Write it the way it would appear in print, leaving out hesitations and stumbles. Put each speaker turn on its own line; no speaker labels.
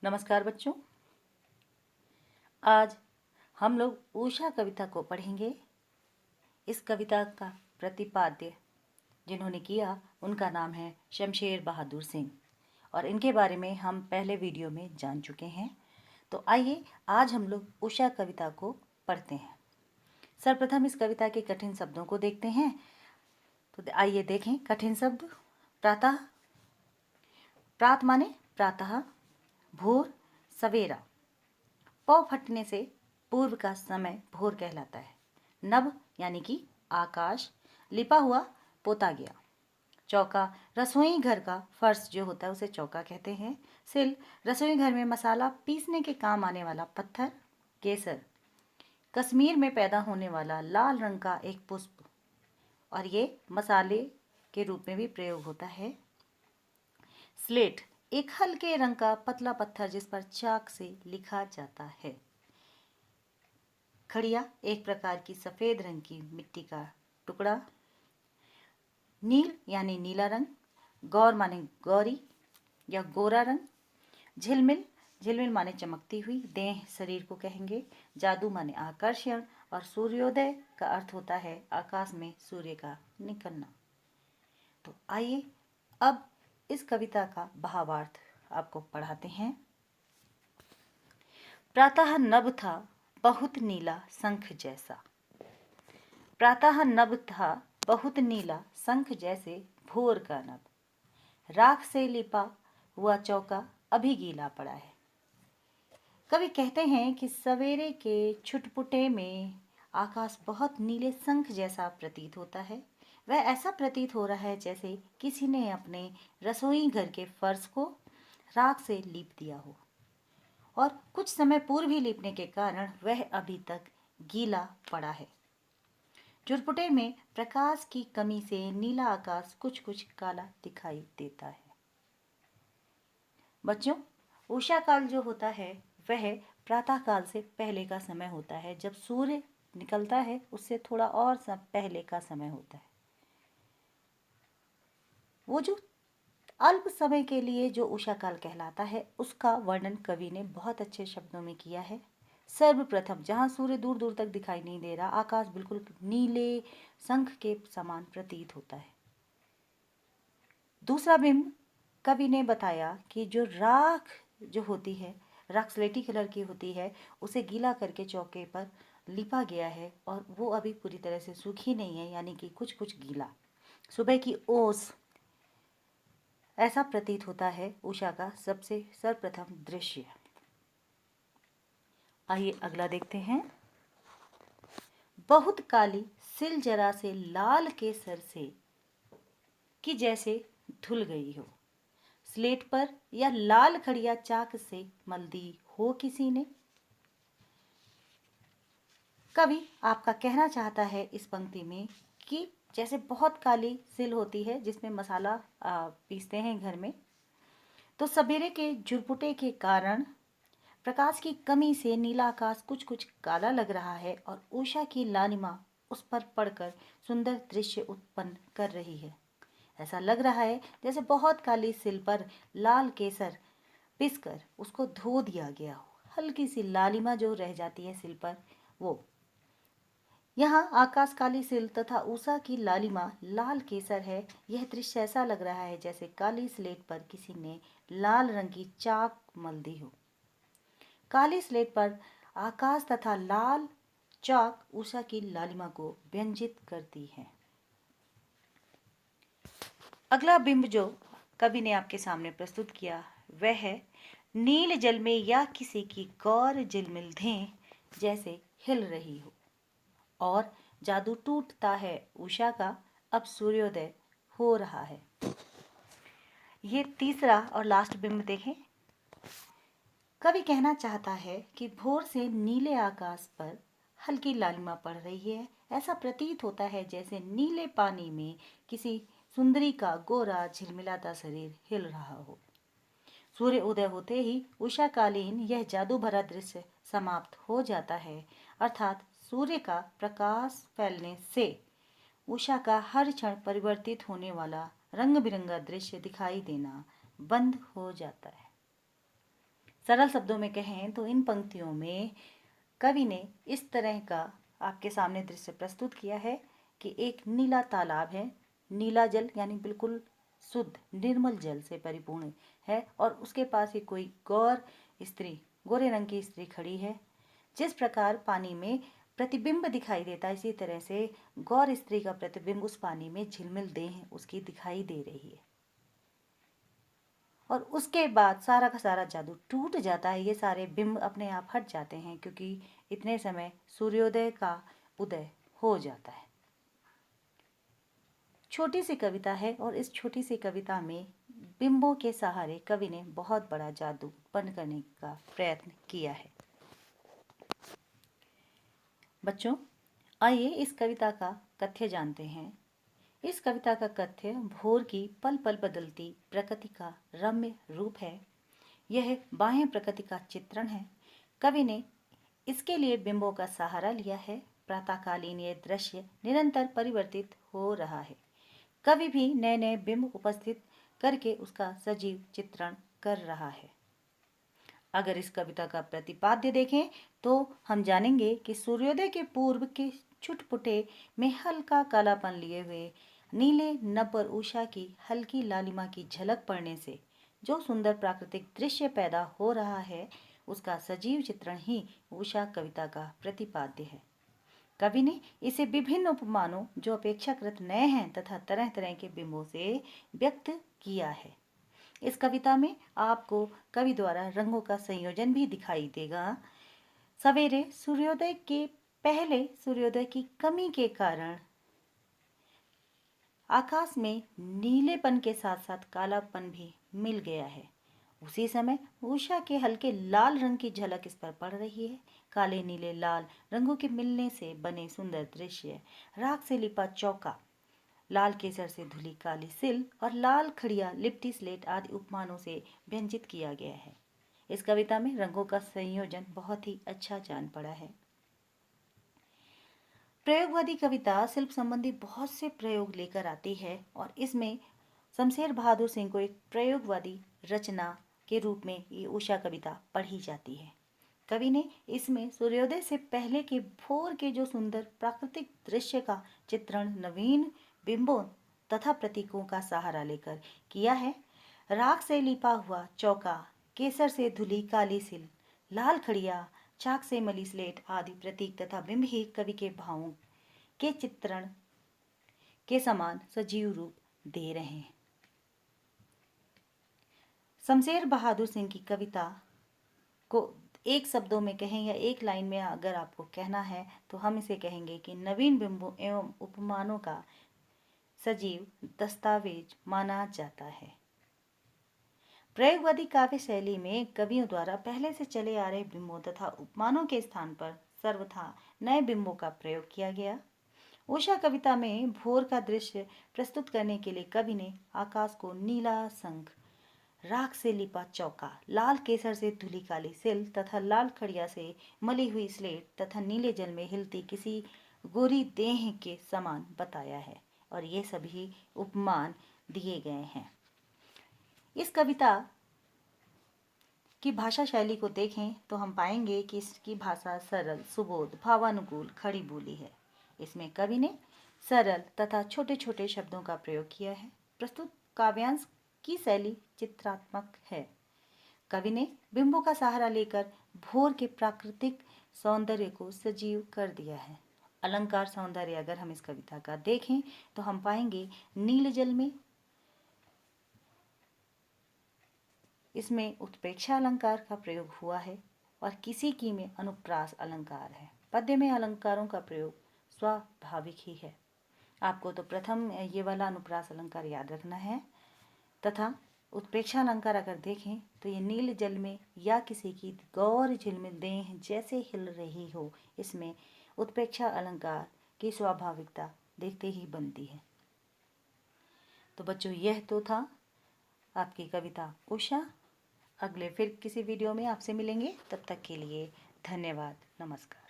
नमस्कार बच्चों। आज हम लोग उषा कविता को पढ़ेंगे। इस कविता का प्रतिपाद्य जिन्होंने किया उनका नाम है शमशेर बहादुर सिंह और इनके बारे में हम पहले वीडियो में जान चुके हैं। तो आइए आज हम लोग उषा कविता को पढ़ते हैं। सर्वप्रथम इस कविता के कठिन शब्दों को देखते हैं। तो आइए देखें कठिन शब्द। प्रातः, प्रात माने प्रातः, भोर सवेरा, पौ फटने से पूर्व का समय भोर कहलाता है। नभ यानी कि आकाश, लिपा हुआ पोता गया। चौका रसोई घर का फर्श जो होता है उसे चौका कहते हैं। सिल रसोई घर में मसाला पीसने के काम आने वाला पत्थर। केसर कश्मीर में पैदा होने वाला लाल रंग का एक पुष्प और ये मसाले के रूप में भी प्रयोग होता है। स्लेट एक हल्के रंग का पतला पत्थर जिस पर चाक से लिखा जाता है। खड़िया एक प्रकार की सफ़ेद रंग की मिट्टी का टुकड़ा। नील यानी नीला रंग। गौर माने गौरी या गोरा रंग। झिलमिल, झिलमिल माने चमकती हुई। देह शरीर को कहेंगे। जादू माने आकर्षण और सूर्योदय का अर्थ होता है आकाश में सूर्य का निकलना। तो आइए अब इस कविता का भावार्थ आपको पढ़ाते हैं। प्रातः नभ था बहुत नीला शंख जैसा। प्रातः नभ था बहुत नीला शंख जैसे भोर का नभ। राख से लिपा हुआ चौका अभी गीला पड़ा है। कवि कहते हैं कि सवेरे के छुटपुटे में आकाश बहुत नीले शंख जैसा प्रतीत होता है। वह ऐसा प्रतीत हो रहा है जैसे किसी ने अपने रसोई घर के फर्श को राख से लीप दिया हो और कुछ समय पूर्व ही लीपने के कारण वह अभी तक गीला पड़ा है। चुरपुटे में प्रकाश की कमी से नीला आकाश कुछ कुछ काला दिखाई देता है। बच्चों, उषा काल जो होता है वह प्रातः काल से पहले का समय होता है। जब सूर्य निकलता है उससे थोड़ा और पहले का समय होता है। वो जो अल्प समय के लिए जो उषा काल कहलाता है उसका वर्णन कवि ने बहुत अच्छे शब्दों में किया है। सर्वप्रथम जहाँ सूर्य दूर दूर तक दिखाई नहीं दे रहा, आकाश बिल्कुल नीले शंख के समान प्रतीत होता है। दूसरा बिंब कवि ने बताया कि जो राख जो होती है, राख स्लेटी कलर की होती है, उसे गीला करके चौके पर लिपा गया है और वो अभी पूरी तरह से सूखी नहीं है, यानी कि कुछ कुछ गीला। सुबह की ओस ऐसा प्रतीत होता है उषा का सबसे सर्वप्रथम दृश्य। आइए अगला देखते हैं। बहुत काली सिल जरा से लाल केसर से कि जैसे धुल गई हो। स्लेट पर या लाल खड़िया चाक से मल दी हो किसी ने। कवि आपका कहना चाहता है इस पंक्ति में कि जैसे बहुत काली सिल होती है जिसमें मसाला पीसते हैं घर में, तो सवेरे के झुरपुटे के कारण प्रकाश की कमी से नीला आकाश कुछ कुछ काला लग रहा है और उषा की लालिमा उस पर पड़कर सुंदर दृश्य उत्पन्न कर रही है। ऐसा लग रहा है जैसे बहुत काली सिल पर लाल केसर पिसकर उसको धो दिया गया हो। हल्की सी लालिमा जो रह जाती है सिल पर, वो यहाँ आकाश काली सिल तथा उषा की लालिमा लाल केसर है। यह दृश्य ऐसा लग रहा है जैसे काली स्लेट पर किसी ने लाल रंग की चाक मल दी हो। काली स्लेट पर आकाश तथा लाल चाक उषा की लालिमा को व्यंजित करती है। अगला बिंब जो कवि ने आपके सामने प्रस्तुत किया वह है नील जल में या किसी की गौर झिलमिल दें जैसे हिल रही हो और जादू टूटता है उषा का, अब सूर्योदय हो रहा है। ये तीसरा और लास्ट बिंब देखें। कवि कहना चाहता है कि भोर से नीले आकाश पर हल्की लालिमा पड़ रही है। ऐसा प्रतीत होता है जैसे नीले पानी में किसी सुंदरी का गोरा झिलमिलाता शरीर हिल रहा हो। सूर्य उदय होते ही उषाकालीन यह जादू भरा दृश्य समाप्त हो जाता है, अर्थात सूर्य का प्रकाश फैलने से उषा का हर क्षण परिवर्तित होने वाला रंग बिरंगा दृश्य दिखाई देना बंद हो जाता है। सरल शब्दों में कहें तो इन पंक्तियों में कवि ने इस तरह का आपके सामने दृश्य प्रस्तुत किया है कि एक नीला तालाब है, नीला जल यानी बिल्कुल शुद्ध निर्मल जल से परिपूर्ण है, और उसके पास एक कोई गोरे रंग की स्त्री खड़ी है। जिस प्रकार पानी में प्रतिबिंब दिखाई देता है, इसी तरह से गौर स्त्री का प्रतिबिंब उस पानी में झिलमिल देह उसकी दिखाई दे रही है। और उसके बाद सारा का सारा जादू टूट जाता है, ये सारे बिंब अपने आप हट जाते हैं, क्योंकि इतने समय सूर्योदय का उदय हो जाता है। छोटी सी कविता है, और इस छोटी सी कविता में बिंबों के सहारे कवि ने बहुत बड़ा जादू उत्पन्न करने का प्रयत्न किया है। बच्चों, आइए इस कविता का कथ्य जानते हैं। इस कविता का कथ्य भोर की पल पल बदलती प्रकृति का रम्य रूप है। यह बाह्य प्रकृति का चित्रण है। कवि ने इसके लिए बिंबों का सहारा लिया है। प्रातःकालीन यह दृश्य निरंतर परिवर्तित हो रहा है। कवि भी नए नए बिंब उपस्थित करके उसका सजीव चित्रण कर रहा है। अगर इस कविता का प्रतिपाद्य देखें तो हम जानेंगे कि सूर्योदय के पूर्व के छुटपुटे में हल्का कालापन लिए हुए नीले नभ और उषा की हल्की लालिमा की झलक पड़ने से जो सुंदर प्राकृतिक दृश्य पैदा हो रहा है, उसका सजीव चित्रण ही उषा कविता का प्रतिपाद्य है। कवि ने इसे विभिन्न उपमानों जो अपेक्षाकृत नए हैं तथा तरह तरह के बिंबों से व्यक्त किया है। इस कविता में आपको कवि द्वारा रंगों का संयोजन भी दिखाई देगा। सवेरे सूर्योदय के पहले सूर्योदय की कमी के कारण आकाश में नीलेपन के साथ साथ कालापन भी मिल गया है। उसी समय उषा के हल्के लाल रंग की झलक इस पर पड़ रही है। काले नीले लाल रंगों के मिलने से बने सुंदर दृश्य राख से लिपा चौका, लाल केसर से धुली काली सिल और लाल खड़िया लिपटी स्लेट आदि उपमानों से व्यंजित किया गया है। इस कविता में रंगों का संयोजन बहुत ही अच्छा जान पड़ा है। प्रयोगवादी कविता शिल्प संबंधी बहुत से प्रयोग लेकर आती है, और इसमें शमशेर बहादुर सिंह को एक प्रयोगवादी रचना के रूप में ये उषा कविता पढ़ी जाती है। कवि ने इसमें सूर्योदय से पहले के भोर के जो सुंदर प्राकृतिक दृश्य का चित्रण नवीन बिंबों तथा प्रतीकों का सहारा लेकर किया है। राख से लिपा हुआ चौका, केसर से धुली काली सिल, लाल खड़िया, चाक से मली स्लेट आदि प्रतीक तथा बिंब ही कवि के भावों के चित्रण के समान सजीव रूप दे रहे हैं। शमशेर बहादुर सिंह की कविता को एक शब्दों में कहें या एक लाइन में अगर आपको कहना है तो हम इसे कहेंगे कि नवीन बिंबों एवं उपमानों का सजीव दस्तावेज माना जाता है। प्रयोगवादी काव्य शैली में कवियों द्वारा पहले से चले आ रहे बिंबों तथा उपमानों के स्थान पर सर्वथा नए बिंबों का प्रयोग किया गया। उषा कविता में भोर का दृश्य प्रस्तुत करने के लिए कवि ने आकाश को नीला शंख, राख से लिपा चौका, लाल केसर से धुली काली सिल तथा लाल खड़िया से मली हुई स्लेट तथा नीले जल में हिलती किसी गोरी देह के समान बताया है, और ये सभी उपमान दिए गए हैं। इस कविता की भाषा शैली को देखें तो हम पाएंगे कि इसकी भाषा सरल, सुबोध, भावानुकूल, खड़ी बोली है। इसमें कवि ने सरल तथा छोटे छोटे शब्दों का प्रयोग किया है। प्रस्तुत काव्यांश की शैली चित्रात्मक है। कवि ने बिंबों का सहारा लेकर भोर के प्राकृतिक सौंदर्य को सजीव कर दिया है। अलंकार सौंदर्य अगर हम इस कविता का देखें तो हम पाएंगे नील जल में इसमें उत्प्रेक्षा अलंकार का प्रयोग हुआ है, और किसी की में अनुप्रास अलंकार है। पद्य में अलंकारों का प्रयोग स्वाभाविक ही है। आपको तो प्रथम ये वाला अनुप्रास अलंकार याद रखना है, तथा उत्प्रेक्षा अलंकार अगर देखें तो ये नील जल में या किसी की गौर झिलमिल देह जैसे हिल रही हो, इसमें उत्प्रेक्षा अलंकार की स्वाभाविकता देखते ही बनती है। तो बच्चों, यह तो था आपकी कविता उषा। अगले फिर किसी वीडियो में आपसे मिलेंगे, तब तक के लिए धन्यवाद, नमस्कार।